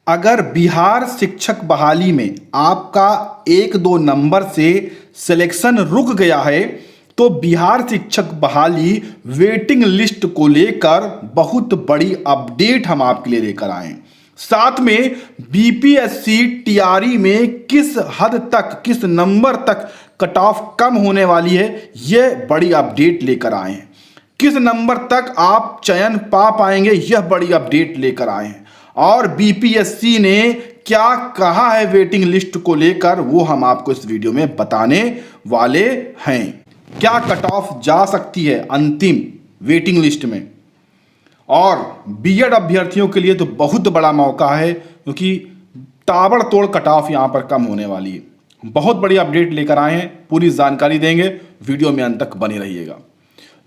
अगर बिहार शिक्षक बहाली में आपका 1-2 नंबर से सिलेक्शन रुक गया है तो बिहार शिक्षक बहाली वेटिंग लिस्ट को लेकर बहुत बड़ी अपडेट हम आपके लिए लेकर आए हैं। साथ में बीपीएससी टीआरई में किस हद तक, किस नंबर तक कट ऑफ कम होने वाली है, यह बड़ी अपडेट लेकर आए हैं। किस नंबर तक आप चयन पा पाएंगे, यह बड़ी अपडेट लेकर आए हैं। और बीपीएससी ने क्या कहा है वेटिंग लिस्ट को लेकर, वो हम आपको इस वीडियो में बताने वाले हैं। क्या कट ऑफ जा सकती है अंतिम वेटिंग लिस्ट में, और बीएड अभ्यर्थियों के लिए तो बहुत बड़ा मौका है क्योंकि ताबड़तोड़ कट ऑफ यहां पर कम होने वाली है। बहुत बड़ी अपडेट लेकर आए हैं, पूरी जानकारी देंगे, वीडियो में अंत तक बने रहिएगा।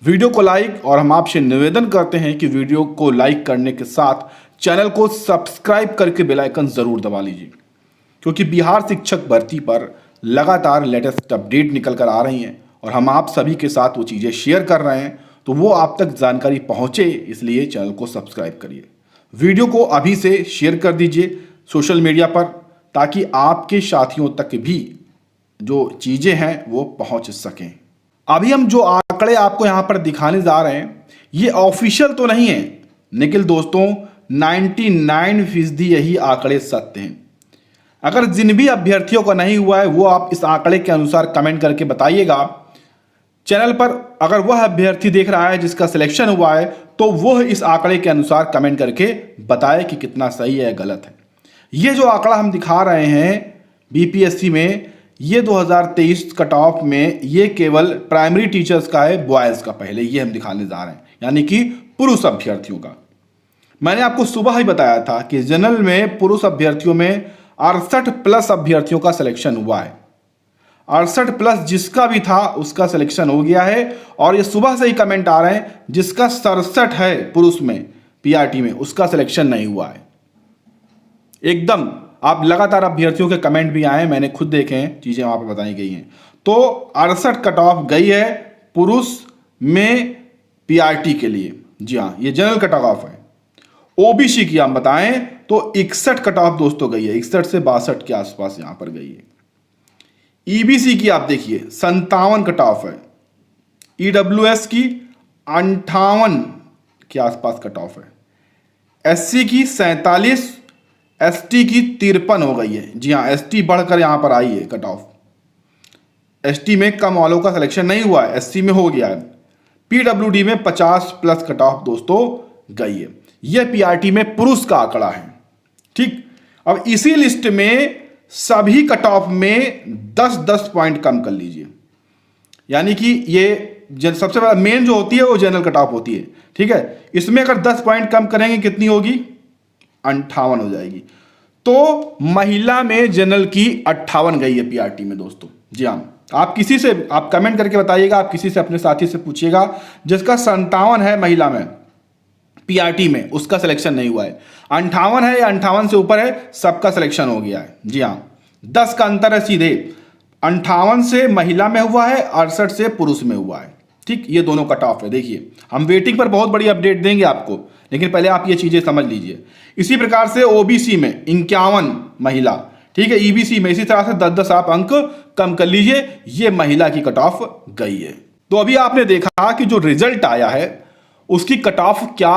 वीडियो को लाइक, और हम आपसे निवेदन करते हैं कि वीडियो को लाइक करने के साथ चैनल को सब्सक्राइब करके बेल आइकन जरूर दबा लीजिए, क्योंकि बिहार शिक्षक भर्ती पर लगातार लेटेस्ट अपडेट निकल कर आ रही हैं और हम आप सभी के साथ वो चीज़ें शेयर कर रहे हैं, तो वो आप तक जानकारी पहुंचे, इसलिए चैनल को सब्सक्राइब करिए। वीडियो को अभी से शेयर कर दीजिए सोशल मीडिया पर, ताकि आपके साथियों तक भी जो चीज़ें हैं वो पहुंच सकें। अभी हम जो आंकड़े आपको यहां पर दिखाने जा रहे हैं ये ऑफिशियल तो नहीं है, लेकिन दोस्तों 99% यही आंकड़े सत्य हैं। अगर जिन भी अभ्यर्थियों का नहीं हुआ है वो आप इस आंकड़े के अनुसार कमेंट करके बताइएगा। चैनल पर अगर वह अभ्यर्थी देख रहा है जिसका सिलेक्शन हुआ है तो वह इस आंकड़े के अनुसार कमेंट करके बताए कि कितना सही है या गलत है। ये जो आंकड़ा हम दिखा रहे हैं बीपीएससी में, ये 2023 कट ऑफ में ये केवल प्राइमरी टीचर्स का है, बॉयज़ का पहले ये हम दिखाने जा रहे हैं, यानी कि पुरुष अभ्यर्थियों का। मैंने आपको सुबह ही बताया था कि जनरल में पुरुष अभ्यर्थियों में 68+ अभ्यर्थियों का सिलेक्शन हुआ है। 68+ जिसका भी था उसका सिलेक्शन हो गया है, और ये सुबह से ही कमेंट आ रहे हैं जिसका 67 है पुरुष में पीआरटी में, उसका सिलेक्शन नहीं हुआ है। एकदम आप लगातार अभ्यर्थियों के कमेंट भी आए, मैंने खुद देखे हैं, चीजें वहां पर बताई गई हैं। तो 68 कट ऑफ गई है पुरुष में पीआरटी के लिए। जी हाँ, ये जनरल कट ऑफ है। ओबीसी की हम बताएं तो 61 कट ऑफ दोस्तों गई है, 61 से 62 के आसपास यहां पर गई है। ईबीसी की आप देखिए 57 कट ऑफ है। ईडब्ल्यूएस की 58 के आसपास कट ऑफ है। एससी की 47, एसटी की 53 हो गई है। जी हाँ, एसटी बढ़कर यहां पर आई है कट ऑफ। एसटी में कम वालों का सिलेक्शन नहीं हुआ है, एससी में हो गया है। पीडब्ल्यूडी में 50+ कट ऑफ दोस्तों गई है। यह पीआरटी में पुरुष का आंकड़ा है। ठीक, अब इसी लिस्ट में सभी कट ऑफ में 10-10 पॉइंट कम कर लीजिए, यानी कि ये सबसे बड़ा मेन जो होती है वो जनरल कट ऑफ होती है। ठीक है, इसमें अगर 10 पॉइंट कम करेंगे कितनी होगी, 58 हो जाएगी। तो महिला में जनरल की 58 गई है पीआरटी में दोस्तों। जी हाँ, आप किसी से आप कमेंट करके बताइएगा, आप किसी से अपने साथी से पूछिएगा जिसका 57 है महिला में पीआरटी में, उसका सिलेक्शन नहीं हुआ है। 58 है या 58 से ऊपर है, सबका सिलेक्शन हो गया है। जी हाँ, 10 का अंतर है सीधे। 58 से महिला में हुआ है, 68 से पुरुष में हुआ है। ठीक, ये दोनों कट ऑफ है। देखिए, हम वेटिंग पर बहुत बड़ी अपडेट देंगे आपको, लेकिन पहले आप ये चीजें समझ लीजिए। इसी प्रकार से ओबीसी में 51 महिला, ठीक है, ईबीसी में इसी तरह से 10-10 आप अंक कम कर लीजिए, ये महिला की कट ऑफ गई है। तो अभी आपने देखा कि जो रिजल्ट आया है उसकी कट ऑफ क्या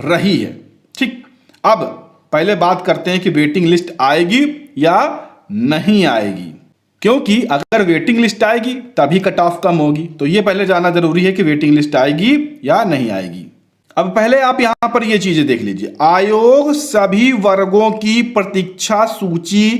रही है। ठीक, अब पहले बात करते हैं कि वेटिंग लिस्ट आएगी या नहीं आएगी, क्योंकि अगर वेटिंग लिस्ट आएगी तभी कट ऑफ कम होगी। तो ये पहले जानना जरूरी है कि वेटिंग लिस्ट आएगी या नहीं आएगी। अब पहले आप यहां पर ये चीजें देख लीजिए। आयोग सभी वर्गों की प्रतीक्षा सूची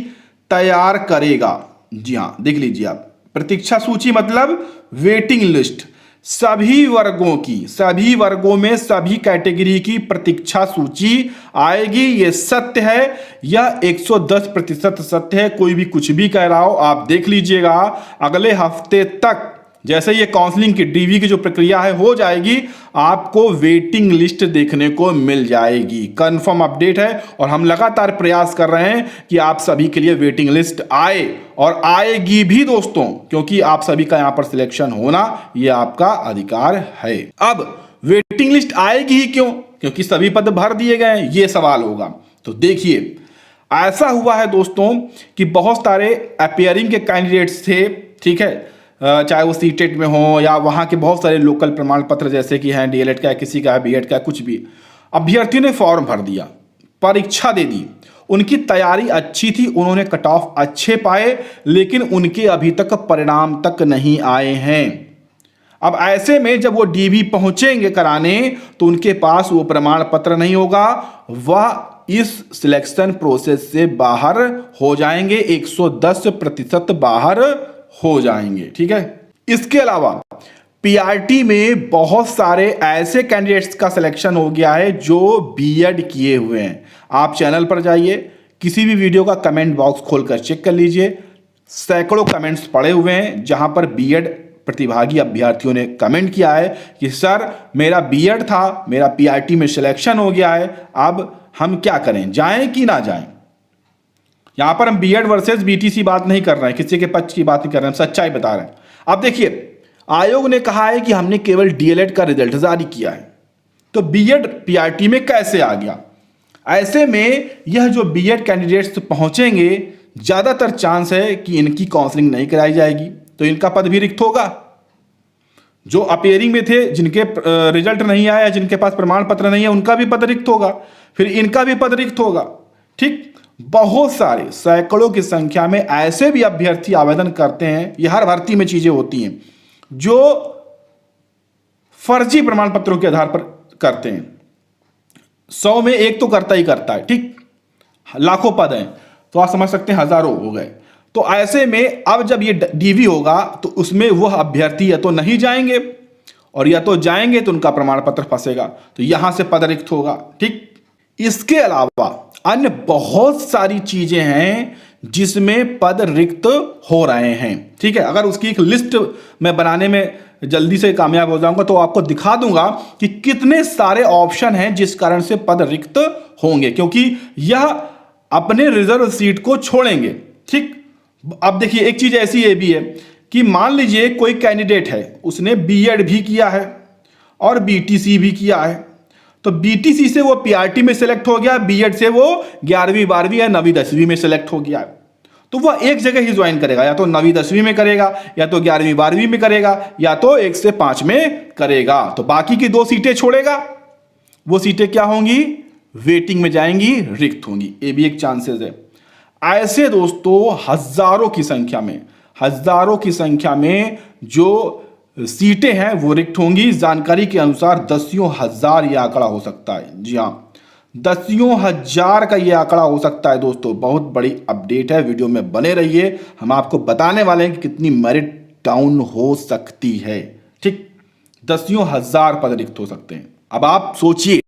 तैयार करेगा। जी हां, देख लीजिए आप, प्रतीक्षा सूची मतलब वेटिंग लिस्ट, सभी वर्गों की, सभी वर्गों में सभी कैटेगरी की प्रतीक्षा सूची आएगी। यह सत्य है, यह 110% सत्य है। कोई भी कुछ भी कह रहा हो, आप देख लीजिएगा अगले हफ्ते तक जैसे ये काउंसलिंग की डीवी की जो प्रक्रिया है हो जाएगी, आपको वेटिंग लिस्ट देखने को मिल जाएगी। कंफर्म अपडेट है, और हम लगातार प्रयास कर रहे हैं कि आप सभी के लिए वेटिंग लिस्ट आए, और आएगी भी दोस्तों, क्योंकि आप सभी का यहां पर सिलेक्शन होना यह आपका अधिकार है। अब वेटिंग लिस्ट आएगी ही क्यों, क्योंकि सभी पद भर दिए गए हैं, ये सवाल होगा। तो देखिए, ऐसा हुआ है दोस्तों कि बहुत सारे अपियरिंग के कैंडिडेट्स थे, ठीक है, चाहे वो सीटेट में हो या वहाँ के बहुत सारे लोकल प्रमाण पत्र जैसे कि हैं डीएलएड का, किसी का है बीएड का, कुछ भी। अभ्यर्थियों ने फॉर्म भर दिया, परीक्षा दे दी, उनकी तैयारी अच्छी थी, उन्होंने कट ऑफ अच्छे पाए, लेकिन उनके अभी तक परिणाम तक नहीं आए हैं। अब ऐसे में जब वो डीवी पहुंचेंगे कराने तो उनके पास वो प्रमाण पत्र नहीं होगा, वह इस सिलेक्शन प्रोसेस से बाहर हो जाएंगे, 110% बाहर हो जाएंगे, ठीक है। इसके अलावा पीआरटी में बहुत सारे ऐसे कैंडिडेट्स का सिलेक्शन हो गया है जो बीएड किए हुए हैं। आप चैनल पर जाइए, किसी भी वीडियो का कमेंट बॉक्स खोलकर चेक कर लीजिए, सैकड़ों कमेंट्स पड़े हुए हैं जहां पर बीएड प्रतिभागी अभ्यर्थियों ने कमेंट किया है कि सर मेरा बीएड था, मेरा पीआरटी में सिलेक्शन हो गया है, अब हम क्या करें, जाएं कि ना जाएं। यहां पर हम बीएड वर्सेस बीटीसी बात नहीं कर रहे हैं, किसी के पक्ष की बात नहीं कर रहे हैं, हम सच्चाई बता रहे हैं। अब देखिए, आयोग ने कहा है कि हमने केवल डीएलएड का रिजल्ट जारी किया है, तो बीएड पीआरटी में कैसे आ गया। ऐसे में यह जो बीएड कैंडिडेट्स पहुंचेंगे, ज्यादातर चांस है कि इनकी काउंसलिंग नहीं कराई जाएगी, तो इनका पद भी रिक्त होगा। जो अपेयरिंग में थे, जिनके रिजल्ट नहीं आया, जिनके पास प्रमाण पत्र नहीं है, उनका भी पद रिक्त होगा, फिर इनका भी पद रिक्त होगा, ठीक। बहुत सारे सैकड़ों की संख्या में ऐसे भी अभ्यर्थी आवेदन करते हैं, यह हर भर्ती में चीजें होती हैं, जो फर्जी प्रमाण पत्रों के आधार पर करते हैं। 100 में एक तो करता ही करता है, ठीक। लाखों पद हैं तो आप समझ सकते हैं हजारों हो गए। तो ऐसे में अब जब ये डीवी होगा तो उसमें वह अभ्यर्थी या तो नहीं जाएंगे, और या तो जाएंगे तो उनका प्रमाण पत्र फंसेगा, तो यहां से पद रिक्त होगा, ठीक। इसके अलावा अन्य बहुत सारी चीजें हैं जिसमें पद रिक्त हो रहे हैं, ठीक है। अगर उसकी एक लिस्ट मैं बनाने में जल्दी से कामयाब हो जाऊंगा तो आपको दिखा दूंगा कि कितने सारे ऑप्शन हैं जिस कारण से पद रिक्त होंगे, क्योंकि यह अपने रिजर्व सीट को छोड़ेंगे, ठीक। अब देखिए, एक चीज ऐसी ये भी है कि मान लीजिए कोई कैंडिडेट है, उसने बीएड भी किया है और बीटीसी भी किया है, तो बीटीसी से वो पीआरटी में सेलेक्ट हो गया, बीएड से वो 11वीं 12वीं या 9वीं 10वीं में सेलेक्ट हो गया, तो वह एक जगह ही ज्वाइन करेगा, या तो 9वीं 10वीं में करेगा, या तो 11वीं 12वीं में करेगा, या तो 1 से 5 में करेगा। तो बाकी की 2 सीटें छोड़ेगा, वो सीटें क्या होंगी, वेटिंग में जाएंगी, रिक्त होंगी। ये भी एक चांसेस है। ऐसे दोस्तों हजारों की संख्या में जो सीटें हैं वो रिक्त होंगी। जानकारी के अनुसार 10,000 यह आंकड़ा हो सकता है। जी हां, 10,000 का यह आंकड़ा हो सकता है दोस्तों। बहुत बड़ी अपडेट है, वीडियो में बने रहिए, हम आपको बताने वाले हैं कि कितनी मेरिट डाउन हो सकती है, ठीक। 10,000 पद रिक्त हो सकते हैं। अब आप सोचिए,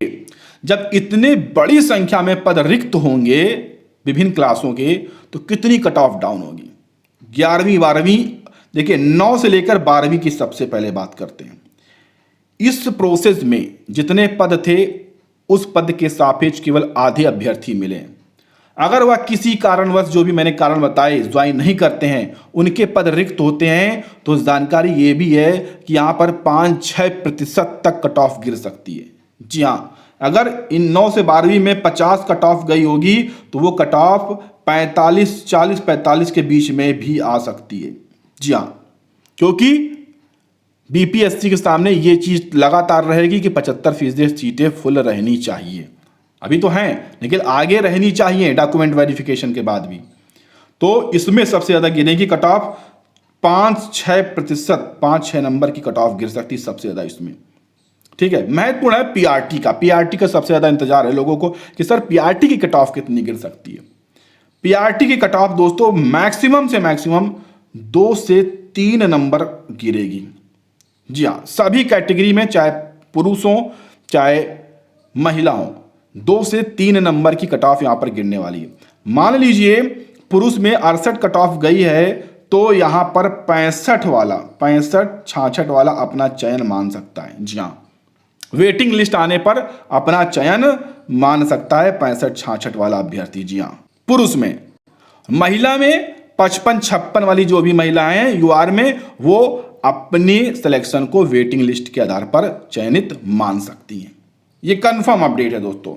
जब इतने बड़ी संख्या में पद रिक्त होंगे विभिन्न क्लासों के, तो कितनी कट ऑफ डाउन होगी। 11वीं 12वीं, देखिए 9 से लेकर 12वीं की सबसे पहले बात करते हैं। इस प्रोसेस में जितने पद थे उस पद के सापेक्ष केवल आधे अभ्यर्थी मिले। अगर वह किसी कारणवश, जो भी मैंने कारण बताए, ज्वाइन नहीं करते हैं, उनके पद रिक्त होते हैं, तो जानकारी यह भी है कि यहां पर 5-6% तक कट ऑफ गिर सकती है। जी हां, अगर इन 9 से 12वीं में 50 कट ऑफ गई होगी तो वो कट ऑफ 40-45 के बीच में भी आ सकती है। जी हाँ, क्योंकि बीपीएससी के सामने ये चीज लगातार रहेगी कि 75% सीटें फुल रहनी चाहिए। अभी तो हैं, लेकिन आगे रहनी चाहिए डॉक्यूमेंट वेरिफिकेशन के बाद भी। तो इसमें सबसे ज्यादा गिरेगी कट ऑफ, 5-6%, 5-6 नंबर की कट ऑफ गिर सकती है सबसे ज्यादा इसमें, ठीक है। महत्वपूर्ण है पीआरटी का सबसे ज्यादा इंतजार है लोगों को कि सर पीआरटी की कट ऑफ कितनी गिर सकती है। पीआरटी की कट ऑफ दोस्तों मैक्सिमम से मैक्सिमम 2 से 3 नंबर गिरेगी। जी हाँ, सभी कैटेगरी में, चाहे पुरुष हो चाहे महिला हो, 2 से 3 नंबर की कट ऑफ यहां पर गिरने वाली है। मान लीजिए पुरुष में 68 कट ऑफ गई है, तो यहां पर 65-66 वाला अपना चयन मान सकता है। जी हाँ, वेटिंग लिस्ट आने पर अपना चयन मान सकता है 65-66 वाला अभ्यर्थी। जी हाँ, पुरुष में। महिला में 55-56 वाली जो भी महिलाएं हैं यूआर में, वो अपनी सिलेक्शन को वेटिंग लिस्ट के आधार पर चयनित मान सकती हैं। ये कंफर्म अपडेट है दोस्तों।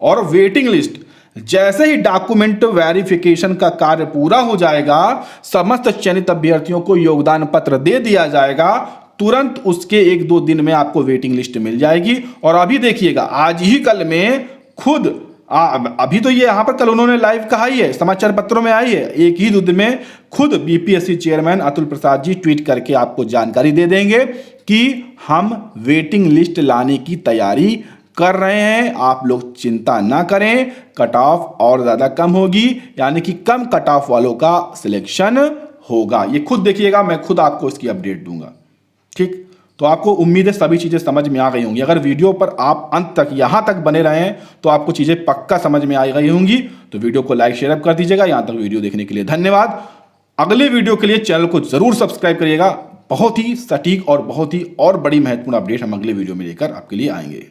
और वेटिंग लिस्ट जैसे ही डॉक्यूमेंट वेरिफिकेशन का कार्य पूरा हो जाएगा, समस्त चयनित अभ्यर्थियों को योगदान पत्र दे दिया जाएगा, तुरंत उसके 1-2 दिन में आपको वेटिंग लिस्ट मिल जाएगी। और अभी देखिएगा, आज ही कल में खुद अभी तो ये यहां पर कल उन्होंने लाइव कहा ही है, समाचार पत्रों में आई है, एक ही दिन में खुद BPSC chairman Atul Prasad ji tweet करके आपको जानकारी दे देंगे कि हम वेटिंग लिस्ट लाने की तैयारी कर रहे हैं, आप लोग चिंता ना करें, कट ऑफ और ज्यादा कम होगी, यानी कि कम कट ऑफ वालों का सिलेक्शन होगा। ये खुद देखिएगा, मैं खुद आपको इसकी अपडेट दूंगा। ठीक, तो आपको उम्मीद है सभी चीजें समझ में आ गई होंगी। अगर वीडियो पर आप अंत तक यहां तक बने रहे हैं तो आपको चीजें पक्का समझ में आ गई होंगी। तो वीडियो को लाइक शेयर कर दीजिएगा। यहां तक वीडियो देखने के लिए धन्यवाद। अगले वीडियो के लिए चैनल को जरूर सब्सक्राइब करिएगा। बहुत ही सटीक और बहुत ही और बड़ी महत्वपूर्ण अपडेट हम अगले वीडियो में लेकर आपके लिए आएंगे।